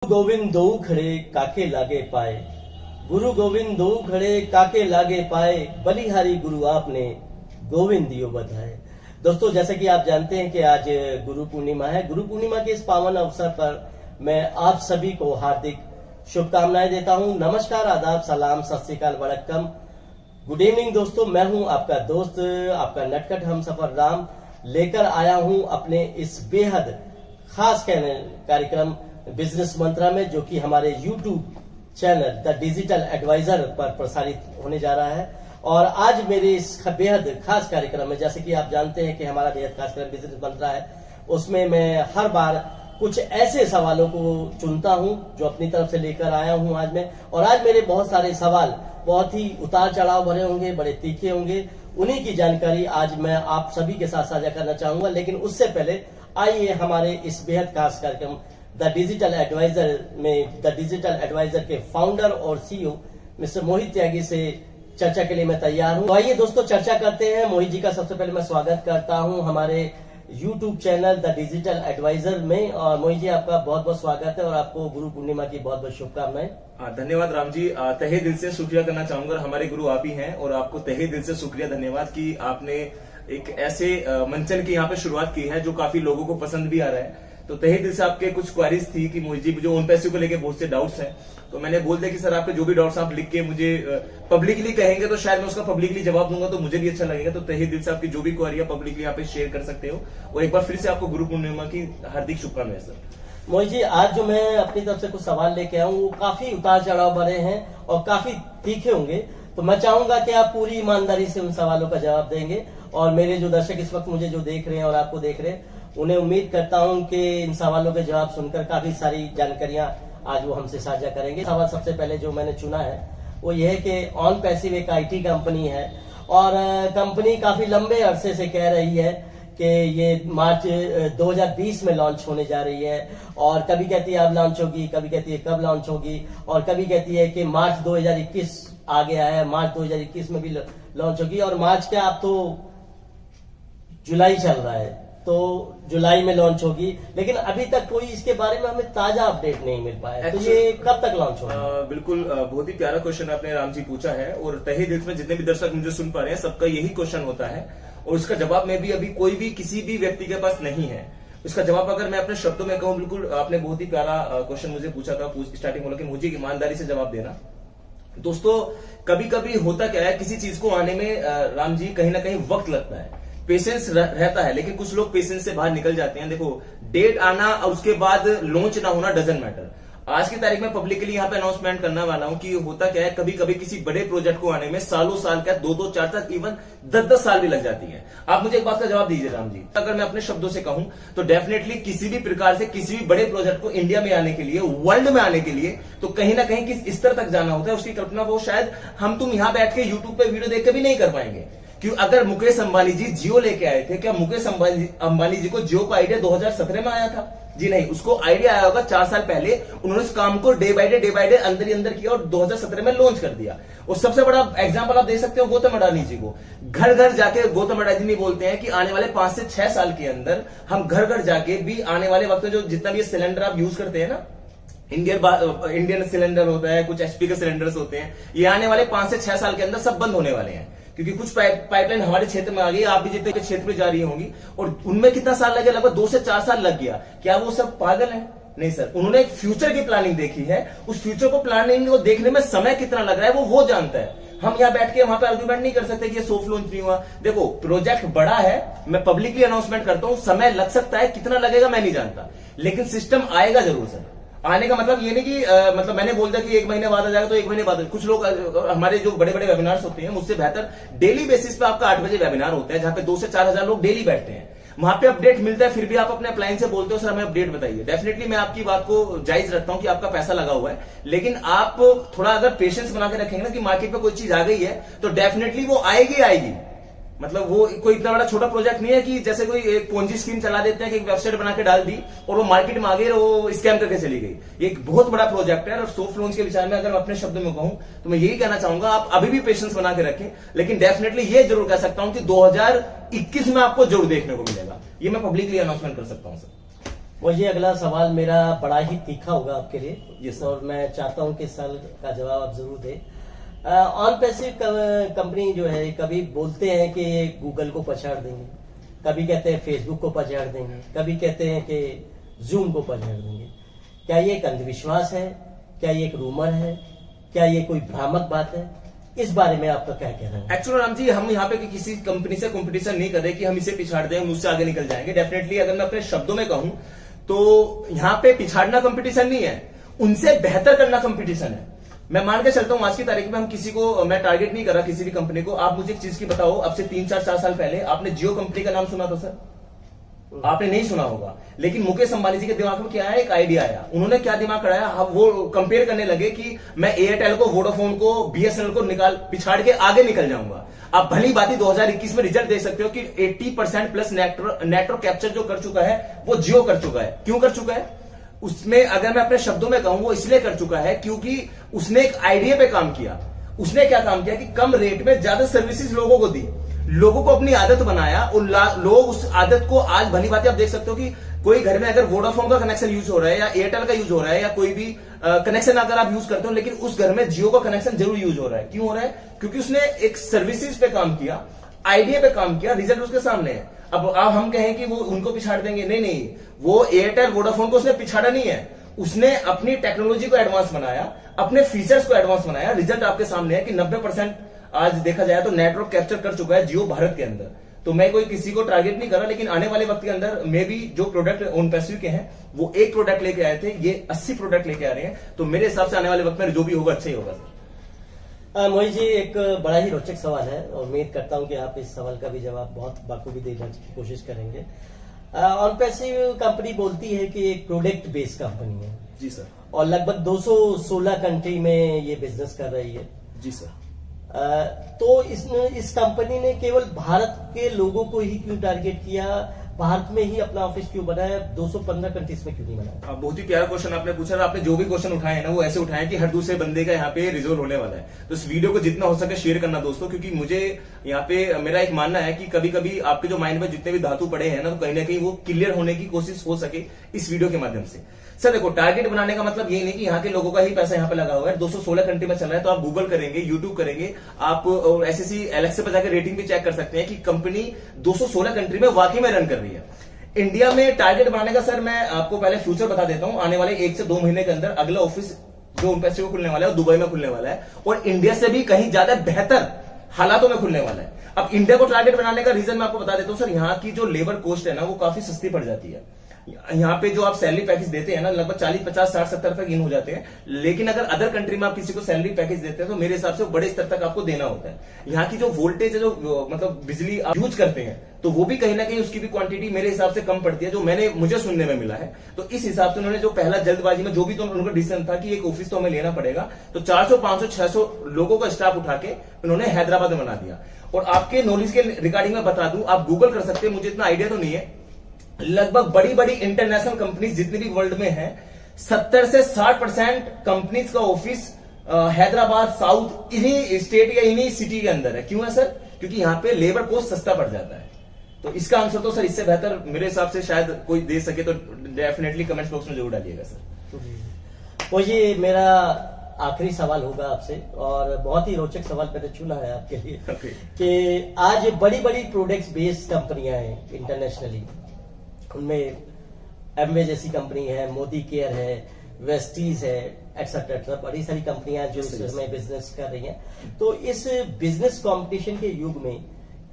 गोविंद दो खड़े काके लागे पाए, गुरु गोविंद दो खड़े काके लागे पाए, बलिहारी गुरु आपने गोविंद दियो बधाए। दोस्तों, जैसे कि आप जानते हैं कि आज गुरु पूर्णिमा है। गुरु पूर्णिमा के इस पावन अवसर पर मैं आप सभी को हार्दिक शुभकामनाएं देता हूं। नमस्कार, आदाब, सलाम, सत श्री अकाल, वड़क्कम, गुड इवनिंग दोस्तों। मैं हूं आपका दोस्त, आपका नटखट हमसफर राम, लेकर आया हूं अपने इस बेहद खास कार्यक्रम बिजनेस मंत्रा में, जो कि हमारे YouTube channel The Digital Advisor पर प्रसारित होने जा रहा है। और आज मेरे इस बेहद खास कार्यक्रम में, जैसे कि आप जानते हैं कि हमारा बेहद खास कार्यक्रम बिजनेस मंत्रा है, उसमें मैं हर बार कुछ ऐसे सवालों को चुनता हूं जो अपनी तरफ से लेकर आया हूं आज मैं। और आज मेरे बहुत सारे सवाल बहुत ही उतार चढ़ाव भरे होंगे, बड़े तीखे होंगे। उन्हीं की जानकारी आज मैं आप सभी के साथ साझा करना चाहूंगा। लेकिन उससे पहले आइए हमारे इस बेहद खास कार्यक्रम द डिजिटल एडवाइजर में द डिजिटल एडवाइजर के फाउंडर और CEO मिस्टर मोहित त्यागी से चर्चा के लिए मैं तैयार हूं। तो आइए दोस्तों, चर्चा करते हैं। मोहित जी का सबसे पहले मैं स्वागत करता हूं हमारे YouTube channel The Digital Advisor में। और मोहित जी, आपका बहुत बहुत स्वागत है और आपको गुरु पूर्णिमा की बहुत बहुत शुभकामनाएं। धन्यवाद राम जी। तहे दिल से शुक्रिया करना चाहूंगा। हमारे गुरु आप ही हैं और आपको तहे दिल से शुक्रिया, धन्यवाद कि आपने एक ऐसे मंचन की यहाँ पे शुरुआत की है जो काफी लोगों को पसंद भी आ रहा है। तो तहे दिल से आपके कुछ क्वारीज थी कि मोहित जी, जो उन पैसे को लेके बहुत से डाउट्स हैं, तो मैंने बोल दिया कि सर आपके जो भी डाउट्स आप लिख के मुझे पब्लिकली कहेंगे तो शायद मैं उसका पब्लिकली जवाब दूंगा तो मुझे भी अच्छा लगेगा। तो तहे दिल से आपकी जो भी क्वारी पब्लिकली यहाँ पे शेयर कर सकते हो। और एक बार फिर से आपको गुरु पूर्णिमा की हार्दिक शुभकामनाएं सर। मोहित जी, आज जो मैं अपनी तरफ से कुछ सवाल लेके आऊं वो काफी उतार चढ़ाव भरे हैं और काफी तीखे होंगे। तो मैं चाहूंगा कि आप पूरी ईमानदारी से उन सवालों का जवाब देंगे। और मेरे जो दर्शक इस वक्त मुझे जो देख रहे हैं और आपको देख रहे हैं, उन्हें उम्मीद करता हूं कि इन सवालों के जवाब सुनकर काफी सारी जानकारियां आज वो हमसे साझा करेंगे। सवाल सबसे पहले जो मैंने चुना है वो ये है कि ऑन पैसिव एक IT कंपनी है और कंपनी काफी लंबे अरसे से कह रही है कि ये मार्च 2020 में लॉन्च होने जा रही है। और कभी कहती है अब लॉन्च होगी, कभी कहती है कब लॉन्च होगी, और कभी कहती है कि मार्च 2021 आ गया है, मार्च 2021 में भी लॉन्च होगी। और मार्च क्या, अब तो जुलाई चल रहा है, तो जुलाई में लॉन्च होगी। लेकिन अभी तक कोई इसके बारे में हमें ताजा अपडेट नहीं मिल पाया। तो ये कब तक लॉन्च होगा? बिल्कुल, बहुत ही प्यारा क्वेश्चन आपने राम जी पूछा है। और तहे दिल में जितने भी दर्शक मुझे सुन पा रहे हैं, सबका यही क्वेश्चन होता है और उसका जवाब में भी अभी कोई भी किसी भी व्यक्ति के पास नहीं है। उसका जवाब अगर मैं अपने शब्दों में कहूं, बिल्कुल आपने बहुत ही प्यारा क्वेश्चन मुझे पूछा था स्टार्टिंग में कि मुझे ईमानदारी से जवाब देना। दोस्तों, कभी कभी होता क्या है, किसी चीज को आने में राम जी कहीं ना कहीं वक्त लगता है, पेशेंस रहता है, लेकिन कुछ लोग पेशेंस से बाहर निकल जाते हैं। देखो, डेट आना और उसके बाद लॉन्च ना होना डजंट मैटर। आज की तारीख में पब्लिकली यहाँ पे अनाउंसमेंट करने वाला हूं कि होता क्या है, कभी कभी किसी बड़े प्रोजेक्ट को आने में सालों साल क्या 2-2, 4 इवन 10-10 साल भी लग जाती है। आप मुझे एक बात का जवाब दीजिए राम जी, अगर मैं अपने शब्दों से कहूं तो डेफिनेटली किसी भी प्रकार से किसी भी बड़े प्रोजेक्ट को इंडिया में आने के लिए, वर्ल्ड में आने के लिए, तो कहीं ना कहीं किस स्तर तक जाना होता है, उसकी कल्पना वो शायद हम तुम यहाँ बैठ के यूट्यूब पे वीडियो देख के भी नहीं कर पाएंगे। क्यों? अगर मुकेश अंबानी जी जियो लेके आए थे, क्या मुकेश अंबानी जी को जियो का आइडिया 2017 में आया था? जी नहीं, उसको आइडिया आया होगा 4 साल पहले। उन्होंने इस काम को डे बाय डे अंदर ही अंदर किया और 2017 में लॉन्च कर दिया। और सबसे बड़ा एग्जांपल आप देख सकते हो गौतम अडानी जी को। घर घर जाके गौतम अडानी बोलते हैं कि आने वाले 5 से 6 साल के अंदर हम घर घर जाके भी आने वाले वक्त में जो जितना भी सिलेंडर आप यूज करते हैं ना, इंडियन सिलेंडर होता है, कुछ HP के सिलेंडर्स होते हैं, ये आने वाले 5 से 6 साल के अंदर सब बंद होने वाले हैं। क्योंकि कुछ पाइपलाइन हमारे क्षेत्र में आ गई, आप भी जितने क्षेत्र में जा रही होंगी, और उनमें कितना साल लगे? लगभग 2 से 4 साल लग गया। क्या वो सब पागल हैं? नहीं सर, उन्होंने एक फ्यूचर की प्लानिंग देखी है। उस फ्यूचर को प्लानिंग को देखने में समय कितना लग रहा है वो जानता है। हम यहाँ बैठ के वहां पे आर्ग्यूमेंट नहीं कर सकते कि ये सॉफ्ट लॉन्च नहीं हुआ। देखो, प्रोजेक्ट बड़ा है, मैं पब्लिकली अनाउंसमेंट करता हूं, समय लग सकता है, कितना लगेगा मैं नहीं जानता, लेकिन सिस्टम आएगा जरूर सर। आने का मतलब ये नहीं कि मतलब मैंने बोल दिया कि 1 महीने बाद आ जाएगा तो 1 महीने बाद। कुछ लोग हमारे जो बड़े बड़े वेबिनार्स होते हैं, मुझसे बेहतर डेली बेसिस पे आपका 8 बजे वेबिनार होता है, जहां पे 2 से 4 हजार लोग डेली बैठते हैं। वहां पे अपडेट मिलता है, फिर भी आप अपने अप्लायंस से बोलते हो सर हमें अपडेट बताइए। डेफिनेटली मैं आपकी बात को जायज रखता हूं कि आपका पैसा लगा हुआ है, लेकिन आप थोड़ा अगर पेशेंस बना के रखेंगे ना कि मार्केट में कोई चीज आ गई है तो डेफिनेटली वो आएगी। मतलब वो कोई इतना बड़ा छोटा प्रोजेक्ट नहीं है कि जैसे कोई एक पोंजी स्कीम चला देते हैं कि एक वेबसाइट बना के डाल दी और वो मार्केट में आ गई और वो स्कैम करके चली गई। ये एक बहुत बड़ा प्रोजेक्ट है। और सॉफ्ट लॉन्च के विचार में अगर मैं अपने शब्दों में कहूं तो मैं यही कहना चाहूंगा, आप अभी भी पेशेंस बना के रखें, लेकिन डेफिनेटली ये जरूर कह सकता हूं कि 2021 में आपको जरूर देखने को मिलेगा। ये मैं पब्लिकली अनाउंसमेंट कर सकता हूं सर। मुझे अगला सवाल मेरा बड़ा ही तीखा होगा आपके लिए। Yes, sir. और मैं चाहता हूं कि इस साल का जवाब आप जरूर दें। ऑन पैसिव कंपनी जो है कभी बोलते हैं कि गूगल को पछाड़ देंगे, कभी कहते हैं फेसबुक को पछाड़ देंगे, कभी कहते हैं कि जूम को पछाड़ देंगे। क्या ये एक अंधविश्वास है? क्या ये एक रूमर है? क्या ये कोई भ्रामक बात है? इस बारे में आपका क्या कहना है? एक्चुअली राम जी, हम यहाँ पे किसी कंपनी से कंपटीशन नहीं कर रहे कि हम इसे पिछाड़ दें, हम उससे आगे निकल जाएंगे। डेफिनेटली अगर मैं अपने शब्दों में कहूं तो यहाँ पे पिछाड़ना कंपटीशन नहीं है, उनसे बेहतर करना कंपटीशन है। मैं मान के चलता हूं आज की तारीख में हम किसी को, मैं टारगेट नहीं कर रहा किसी भी कंपनी को। आप मुझे एक चीज की बताओ, अब से 3-4 साल पहले आपने जियो कंपनी का नाम सुना था सर? आपने नहीं सुना होगा। लेकिन मुकेश अंबानी जी के दिमाग में क्या आया? एक आइडिया आया। उन्होंने क्या दिमाग कराया, अब वो कंपेयर करने लगे कि मैं एयरटेल को, वोडाफोन को, बीएसएनएल को पिछाड़ के आगे निकल जाऊंगा। आप भली बात 2021 में रिजल्ट देख सकते हो कि 80% प्लस नेटवर्क कैप्चर जो कर चुका है वो जियो कर चुका है। क्यों कर चुका है? उसमें अगर मैं अपने शब्दों में कहूं, वो इसलिए कर चुका है क्योंकि उसने एक आइडिया पे काम किया। उसने क्या काम किया कि कम रेट में ज्यादा सर्विसेज लोगों को दी, लोगों को अपनी आदत बनाया, और लोग उस आदत को, आज भली बात आप देख सकते हो कि कोई घर में अगर वोडाफोन का कनेक्शन यूज हो रहा है या एयरटेल का यूज हो रहा है या कोई भी कनेक्शन अगर आप यूज करते हो, लेकिन उस घर में जियो का कनेक्शन जरूर यूज हो रहा है। क्यों हो रहा है? क्योंकि उसने एक सर्विसेज पे काम किया, आइडिया पे काम किया, रिजल्ट उसके सामने है। अब हम कहें कि वो उनको पिछाड़ देंगे, नहीं, वो एयरटेल वोडाफोन को उसने पिछाड़ा नहीं है, उसने अपनी टेक्नोलॉजी को एडवांस बनाया, अपने फीचर्स को एडवांस बनाया। रिजल्ट आपके सामने है कि 90% आज देखा जाए तो नेटवर्क कैप्चर कर चुका है जियो भारत के अंदर। तो मैं कोई किसी को टारगेट नहीं कर रहा, लेकिन आने वाले वक्त के अंदर मे भी जो प्रोडक्ट ऑन पैसिव के हैं वो एक प्रोडक्ट लेके आए थे, ये 80 प्रोडक्ट लेके आ रहे हैं। तो मेरे हिसाब से आने वाले वक्त में जो भी होगा अच्छा ही होगा सर। मोहित जी, एक बड़ा ही रोचक सवाल है और उम्मीद करता हूं कि आप इस सवाल का भी जवाब बहुत बाखूबी देने की कोशिश करेंगे। ऑन पैसिव कंपनी बोलती है कि एक प्रोडक्ट बेस्ड कंपनी है जी सर। और लगभग 216 कंट्री में ये बिजनेस कर रही है। जी सर। तो इस कंपनी ने केवल भारत के लोगों को ही क्यों टारगेट किया? भारत में ही अपना ऑफिस क्यों बनाया? 215 कंट्रीज में क्यों नहीं बनाया? बहुत ही प्यारा क्वेश्चन आपने पूछा। आपने जो भी क्वेश्चन उठाए हैं ना, वो ऐसे उठाए कि हर दूसरे बंदे का यहाँ पे रिजोल्व होने वाला है। तो इस वीडियो को जितना हो सके शेयर करना दोस्तों, क्योंकि मुझे यहाँ पे मेरा एक मानना है कि कभी कभी आपके जो माइंड में जितने भी धातु पड़े हैं ना, तो कहीं ना कहीं वो क्लियर होने की कोशिश हो सके इस वीडियो के माध्यम से। सर देखो, टारगेट बनाने का मतलब ये नहीं कि यहाँ के लोगों का ही पैसा यहाँ पे लगा हुआ है। 216 कंट्री में चल रहा है, तो आप गूगल करेंगे, यूट्यूब करेंगे, आप एसएससी एलेक्सा पे जाकर रेटिंग भी चेक कर सकते हैं कि कंपनी 216 कंट्री में वाकई में रन कर रही है। इंडिया में टारगेट बनाने का सर मैं आपको पहले फ्यूचर बता देता हूं। आने वाले 1 से 2 महीने के अंदर अगला ऑफिस जो ऑन पैसिव खुलने वाला है वो दुबई में खुलने वाला है, और इंडिया से भी कहीं ज्यादा बेहतर हालातों में खुलने वाला है। अब इंडिया को टारगेट बनाने का रीजन मैं आपको बता देता हूं सर। यहाँ की जो लेबर कॉस्ट है ना, वो काफी सस्ती पड़ जाती है। यहाँ पे जो आप सैलरी पैकेज देते हैं ना, लगभग 40, 50, 60, 70 तक इन हो जाते हैं। लेकिन अगर अदर कंट्री में आप किसी को सैलरी पैकेज देते हैं तो मेरे हिसाब से बड़े स्तर तक आपको देना होता है। यहाँ की जो वोल्टेज है, जो मतलब बिजली आप यूज करते हैं, तो वो भी कहीं ना कहीं उसकी भी क्वांटिटी मेरे हिसाब से कम पड़ती है, जो मुझे सुनने में मिला है। तो इस हिसाब से उन्होंने जो पहला जल्दबाजी में जो भी तो उनका डिसीजन था कि एक ऑफिस तो हमें लेना पड़ेगा, तो 400, 500, 600 लोगों का स्टाफ उठा के उन्होंने हैदराबाद में बना दिया। और आपके नॉलेज के रिगार्डिंग में बता दूं, आप गूगल कर सकते हैं, मुझे इतना आइडिया तो नहीं है। लगभग बड़ी बड़ी इंटरनेशनल कंपनीज जितनी भी वर्ल्ड में है, 70 से 60% कंपनीज का ऑफिस हैदराबाद, साउथ, इन्हीं स्टेट या इन्हीं सिटी के अंदर है। क्यों है सर? क्योंकि यहाँ पे लेबर कॉस्ट सस्ता पड़ जाता है। तो इसका आंसर तो सर इससे बेहतर मेरे हिसाब से शायद कोई दे सके, तो डेफिनेटली कमेंट्स बॉक्स में जरूर डालिएगा सर। तो ये मेरा आखिरी सवाल होगा आपसे, और बहुत ही रोचक सवाल मैंने चुना है आपके लिए। कि आज बड़ी बड़ी प्रोडक्ट्स बेस्ड कंपनियां हैं इंटरनेशनली, उनमें एमवे जैसी कंपनी है, मोदी केयर है, वेस्टीज है, एक्सेट्रा, बड़ी सारी कंपनियां जो इसमें बिजनेस कर रही हैं। तो इस बिजनेस कंपटीशन के युग में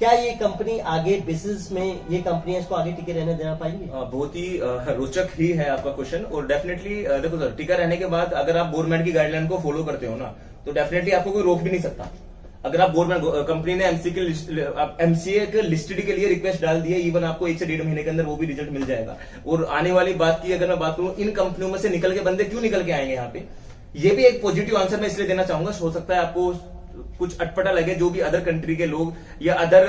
क्या ये कंपनी आगे बिजनेस में, ये कंपनियां इसको आगे टिके रहने देना पाएंगी? बहुत ही रोचक ही है आपका क्वेश्चन। और डेफिनेटली देखो सर, टिका रहने के बाद अगर आप गवर्नमेंट की गाइडलाइन को फॉलो करते हो ना, तो डेफिनेटली आपको कोई रोक भी नहीं सकता। अगर आप गवर्नमेंट कंपनी ने एमसीए के लिस्टेड के लिए रिक्वेस्ट डाल दी है, इवन आपको 1 से 1.5 महीने के अंदर वो भी रिजल्ट मिल जाएगा। और आने वाली बात की अगर मैं बात करूं, इन कंपनियों में से निकल के बंदे क्यों निकल के आएंगे यहाँ पे, ये भी एक पॉजिटिव आंसर मैं इसलिए देना चाहूंगा। हो सकता है आपको कुछ अटपटा लगे, जो भी अदर कंट्री के लोग या अदर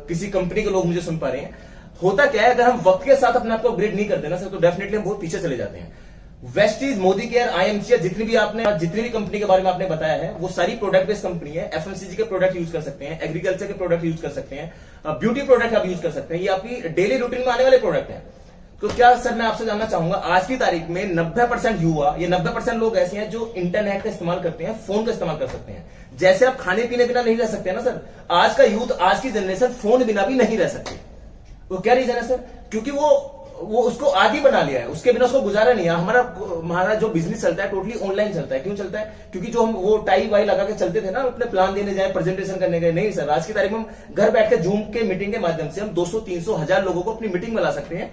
किसी कंपनी के लोग मुझे सुन पा रहे हैं। होता क्या है, अगर हम वक्त के साथ अपने आप को अपग्रेड नहीं करते ना सर, तो डेफिनेटली हम बहुत पीछे चले जाते हैं। वेस्टीज, मोदी केयर, आईएमसी, जितनी भी कंपनी के बारे में आपने बताया है, वो सारी प्रोडक्ट बेस्ड कंपनी है। एफएमसीजी के प्रोडक्ट यूज कर सकते हैं, एग्रीकल्चर के प्रोडक्ट यूज कर सकते हैं, ब्यूटी प्रोडक्ट आप यूज कर सकते हैं। ये आपकी डेली रूटीन में आने वाले प्रोडक्ट हैं। तो क्या सर मैं आपसे जानना चाहूंगा, आज की तारीख में 90% युवा, ये 90% लोग ऐसे हैं जो इंटरनेट का इस्तेमाल करते हैं, फोन का इस्तेमाल कर सकते हैं। जैसे आप खाने पीने बिना नहीं रह सकते ना सर, आज का यूथ, आज की जनरेशन फोन बिना भी नहीं रह सकती। वो क्या रीजन है सर? क्योंकि वो उसको आदी बना लिया है, उसके बिना उसको गुजारा नहीं है। हमारा जो बिजनेस चलता है टोटली ऑनलाइन चलता है। क्यों चलता है? क्योंकि जो हम वो टाई वाई लगा के चलते थे ना, अपने प्लान देने जाए, प्रेजेंटेशन करने गए, नहीं सर, आज की तारीख में हम घर बैठ के जूम के मीटिंग के माध्यम से हम 200, 300, 1000 लोगों को अपनी मीटिंग में ला सकते हैं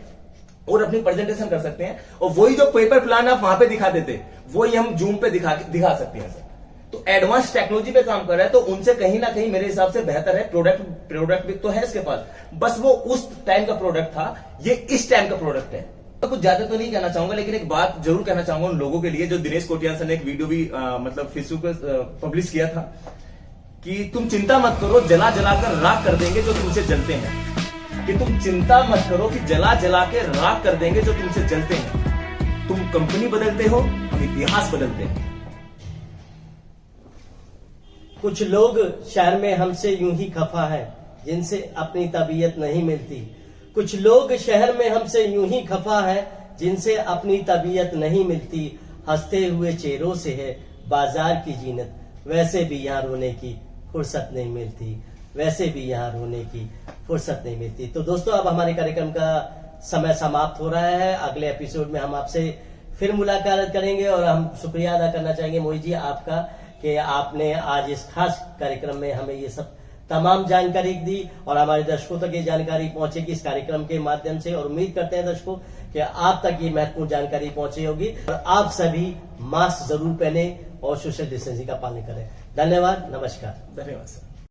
और अपनी प्रेजेंटेशन कर सकते हैं। और वही जो पेपर प्लान आप वहां पे दिखा देते, वही हम जूम पे दिखा सकते हैं सर। तो एडवांस टेक्नोलॉजी पे काम कर रहा है, तो उनसे कहीं ना कहीं मेरे हिसाब से बेहतर है। प्रोडक्ट भी तो है इसके पास, बस वो उस टाइम का प्रोडक्ट था, ये इस टाइम का प्रोडक्ट है। तो कुछ ज्यादा तो नहीं कहना चाहूंगा, लेकिन एक बात जरूर कहना चाहूंगा उन लोगों के लिए जो दिनेश कोटियान सर ने एक वीडियो भी मतलब फेसबुक पे पब्लिश किया था कि तुम चिंता मत करो, जला जला कर राख कर देंगे जो तुमसे जलते हैं। कि तुम चिंता मत करो कि जला जला के राख कर देंगे जो तुमसे जलते हैं। तुम कंपनी बदलते हो, हम इतिहास बदलते हैं। कुछ लोग शहर में हमसे यूं ही खफा है जिनसे अपनी तबीयत नहीं मिलती। कुछ लोग शहर में हमसे यूं ही खफा है जिनसे अपनी तबीयत नहीं मिलती। हंसते हुए चेहरों से है बाजार की जीनत, वैसे भी यहाँ रोने की फुर्सत नहीं मिलती, वैसे भी यहाँ रोने की फुर्सत नहीं मिलती। तो दोस्तों, अब हमारे कार्यक्रम का समय समाप्त हो रहा है। अगले एपिसोड में हम आपसे फिर मुलाकात करेंगे और हम शुक्रिया अदा करना चाहेंगे मोहित जी आपका कि आपने आज इस खास कार्यक्रम में हमें ये सब तमाम जानकारी दी और हमारे दर्शकों तक ये जानकारी पहुंचेगी इस कार्यक्रम के माध्यम से। और उम्मीद करते हैं दर्शकों कि आप तक ये महत्वपूर्ण जानकारी पहुंची होगी और आप सभी मास्क जरूर पहने और सोशल डिस्टेंसिंग का पालन करें। धन्यवाद, नमस्कार। धन्यवाद सर।